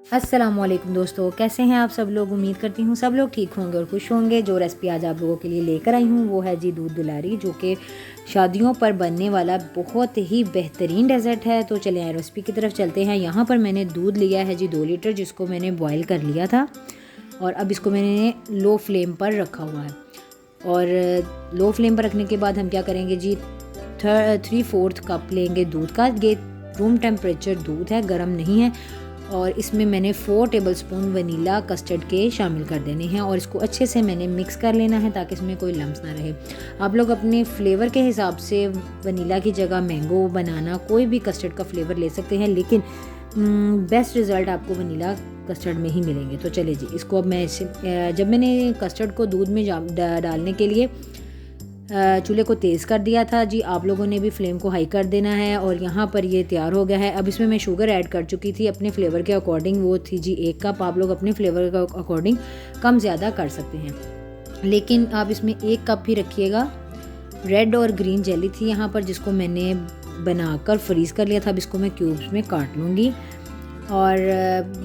अस्सलामुअलैकुम दोस्तों, कैसे हैं आप सब लोग। उम्मीद करती हूँ सब लोग ठीक होंगे और खुश होंगे। जो रेसिपी आज आप लोगों के लिए लेकर आई हूँ वो है जी दूध दुलारी, जो कि शादियों पर बनने वाला बहुत ही बेहतरीन डेज़र्ट है। तो चले आए रेसिपी की तरफ चलते हैं। यहाँ पर मैंने दूध लिया है जी 2 लीटर, जिसको मैंने बॉयल कर लिया था और अब इसको मैंने लो फ्लेम पर रखा हुआ है। और लो फ्लेम पर रखने के बाद हम क्या करेंगे जी, 3/4 कप लेंगे दूध का। ये रूम टेम्परेचर दूध है, गर्म नहीं है। और इसमें मैंने 4 टेबलस्पून वनीला कस्टर्ड के शामिल कर देने हैं और इसको अच्छे से मैंने मिक्स कर लेना है ताकि इसमें कोई लम्स ना रहे। आप लोग अपने फ्लेवर के हिसाब से वनीला की जगह मैंगो, बनाना, कोई भी कस्टर्ड का फ्लेवर ले सकते हैं, लेकिन बेस्ट रिज़ल्ट आपको वनीला कस्टर्ड में ही मिलेंगे। तो चलिए जी, इसको अब मैं जब मैंने कस्टर्ड को दूध में डालने के लिए चूल्हे को तेज़ कर दिया था जी, आप लोगों ने भी फ्लेम को हाई कर देना है। और यहाँ पर ये तैयार हो गया है। अब इसमें मैं शुगर ऐड कर चुकी थी अपने फ्लेवर के अकॉर्डिंग, वो थी जी 1 कप। आप लोग अपने फ्लेवर के अकॉर्डिंग कम ज़्यादा कर सकते हैं, लेकिन आप इसमें 1 कप ही रखिएगा। रेड और ग्रीन जेली थी यहाँ पर, जिसको मैंने बनाकर फ्रीज़ कर लिया था। अब इसको मैं क्यूब्स में काट लूँगी। और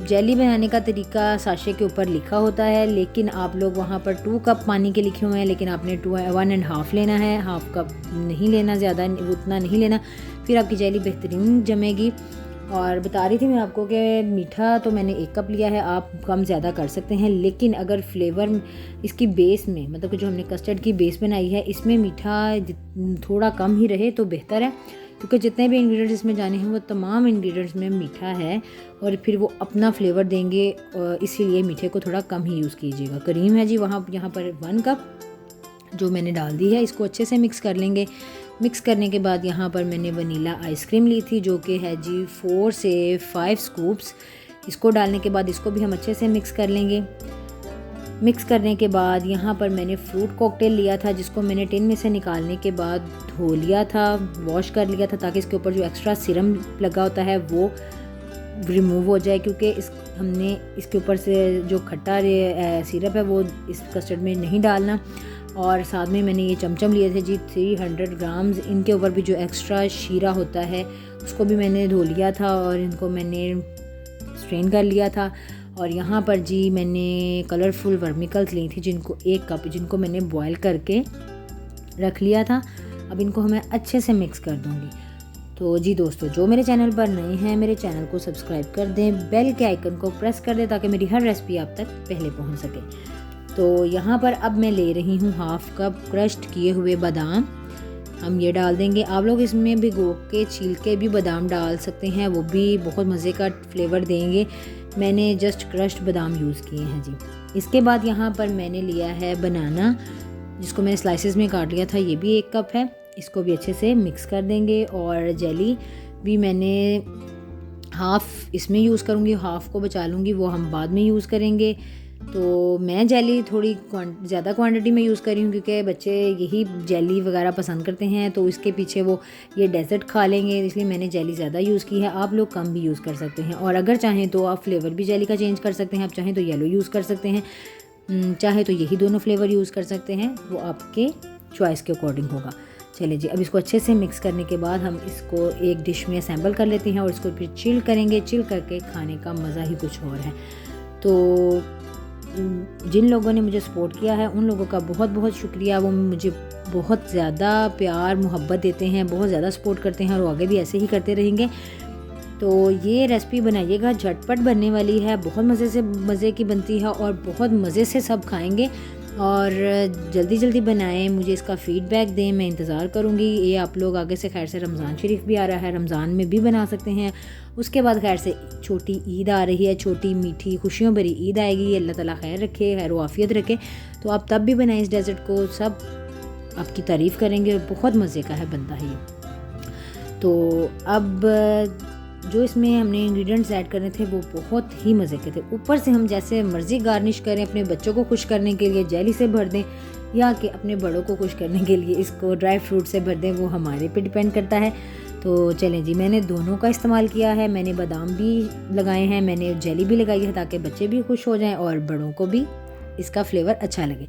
जेली बनाने का तरीका साशे के ऊपर लिखा होता है, लेकिन आप लोग वहाँ पर 2 कप पानी के लिखे हुए हैं, लेकिन आपने 1.5 लेना है। हाफ कप नहीं लेना, ज़्यादा उतना नहीं लेना, फिर आपकी जेली बेहतरीन जमेगी। और बता रही थी मैं आपको कि मीठा तो मैंने 1 कप लिया है, आप कम ज़्यादा कर सकते हैं, लेकिन अगर फ्लेवर इसकी बेस में, मतलब कि जो हमने कस्टर्ड की बेस बनाई है, इसमें मीठा थोड़ा कम ही रहे तो बेहतर है, क्योंकि जितने भी इंग्रेडिएंट्स इसमें जाने हैं वो तमाम इंग्रेडिएंट्स में मीठा है और फिर वो अपना फ्लेवर देंगे, इसीलिए मीठे को थोड़ा कम ही यूज़ कीजिएगा। क्रीम है जी यहाँ पर 1 कप जो मैंने डाल दी है। इसको अच्छे से मिक्स कर लेंगे। मिक्स करने के बाद यहाँ पर मैंने वनीला आइसक्रीम ली थी, जो कि है जी 4 से 5 स्कूप्स। इसको डालने के बाद इसको भी हम अच्छे से मिक्स कर लेंगे। मिक्स करने के बाद यहाँ पर मैंने फ्रूट कॉकटेल लिया था, जिसको मैंने टिन में से निकालने के बाद धो लिया था, वॉश कर लिया था, ताकि इसके ऊपर जो एक्स्ट्रा सिरम लगा होता है वो रिमूव हो जाए, क्योंकि हमने इसके ऊपर से जो खट्टा सिरप है वो इस कस्टर्ड में नहीं डालना। और साथ में मैंने ये चमचम लिए थे जी 300 ग्राम्स। इनके ऊपर भी जो एक्स्ट्रा शीरा होता है उसको भी मैंने धो लिया था और इनको मैंने स्ट्रेन कर लिया था। और यहाँ पर जी मैंने कलरफुल वर्मिकल्स ली थी, जिनको 1 कप, जिनको मैंने बॉयल करके रख लिया था। अब इनको मैं अच्छे से मिक्स कर दूँगी। तो जी दोस्तों, जो मेरे चैनल पर नए हैं, मेरे चैनल को सब्सक्राइब कर दें, बेल के आइकन को प्रेस कर दें ताकि मेरी हर रेसिपी आप तक पहले पहुँच सके। तो यहाँ पर अब मैं ले रही हूँ 1/2 कप क्रश्ड किए हुए बादाम, हम ये डाल देंगे। आप लोग इसमें भिगो के छील के भी बादाम डाल सकते हैं, वो भी बहुत मज़े का फ्लेवर देंगे। मैंने जस्ट क्रश्ड बादाम यूज़ किए हैं जी। इसके बाद यहाँ पर मैंने लिया है बनाना, जिसको मैंने स्लाइसेस में काट लिया था, ये भी 1 कप है। इसको भी अच्छे से मिक्स कर देंगे। और जेली भी मैंने हाफ़ इसमें यूज़ करूँगी, हाफ़ को बचा लूँगी, वो हम बाद में यूज़ करेंगे। तो मैं जेली थोड़ी ज़्यादा क्वांटिटी में यूज़ कर रही हूँ, क्योंकि बच्चे यही जेली वगैरह पसंद करते हैं, तो इसके पीछे वो ये डेज़र्ट खा लेंगे, इसलिए मैंने जेली ज़्यादा यूज़ की है। आप लोग कम भी यूज़ कर सकते हैं, और अगर चाहें तो आप फ्लेवर भी जेली का चेंज कर सकते हैं। आप चाहें तो येलो यूज़ कर सकते हैं, चाहे तो यही दोनों फ्लेवर यूज़ कर सकते हैं, वो आपके चॉइस के अकॉर्डिंग होगा। चलिए जी, अब इसको अच्छे से मिक्स करने के बाद हम इसको एक डिश में असेंबल कर लेते हैं और इसको फिर चिल करेंगे। चिल करके खाने का मज़ा ही कुछ और है। तो जिन लोगों ने मुझे सपोर्ट किया है उन लोगों का बहुत बहुत शुक्रिया। वो मुझे बहुत ज़्यादा प्यार मोहब्बत देते हैं, बहुत ज़्यादा सपोर्ट करते हैं और वो आगे भी ऐसे ही करते रहेंगे। तो ये रेसिपी बनाइएगा, झटपट बनने वाली है, बहुत मज़े की बनती है और बहुत मज़े से सब खाएंगे। और जल्दी जल्दी बनाएं, मुझे इसका फ़ीडबैक दें, मैं इंतज़ार करूँगी। ये आप लोग आगे से खैर से रमज़ान शरीफ भी आ रहा है, रमज़ान में भी बना सकते हैं। उसके बाद खैर से छोटी ईद आ रही है, छोटी मीठी खुशियों भरी ईद आएगी। अल्लाह ताला खैर रखे, खैर वाफ़ियत रखे। तो आप तब भी बनाएं इस डेज़र्ट को, सब आपकी तारीफ़ करेंगे और बहुत मज़े का है बनता है ये। तो अब जो इसमें हमने इंग्रेडिएंट्स ऐड करने थे वो बहुत ही मज़े के थे। ऊपर से हम जैसे मर्ज़ी गार्निश करें, अपने बच्चों को खुश करने के लिए जेली से भर दें, या कि अपने बड़ों को खुश करने के लिए इसको ड्राई फ्रूट से भर दें, वो हमारे पे डिपेंड करता है। तो चलें जी, मैंने दोनों का इस्तेमाल किया है। मैंने बादाम भी लगाए हैं, मैंने जेली भी लगाई है, ताकि बच्चे भी खुश हो जाएं और बड़ों को भी इसका फ्लेवर अच्छा लगे।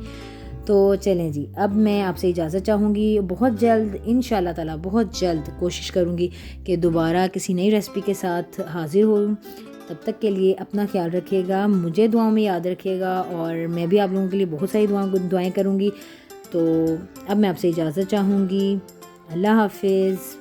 तो चलें जी, अब मैं आपसे इजाज़त चाहूँगी। बहुत जल्द इंशाल्लाह ताला, बहुत जल्द कोशिश करूँगी कि दोबारा किसी नई रेसिपी के साथ हाज़िर हूँ। तब तक के लिए अपना ख्याल रखिएगा, मुझे दुआओं में याद रखिएगा और मैं भी आप लोगों के लिए बहुत सारी दुआएं करूँगी। तो अब मैं आपसे इजाज़त चाहूँगी। अल्लाह हाफिज़।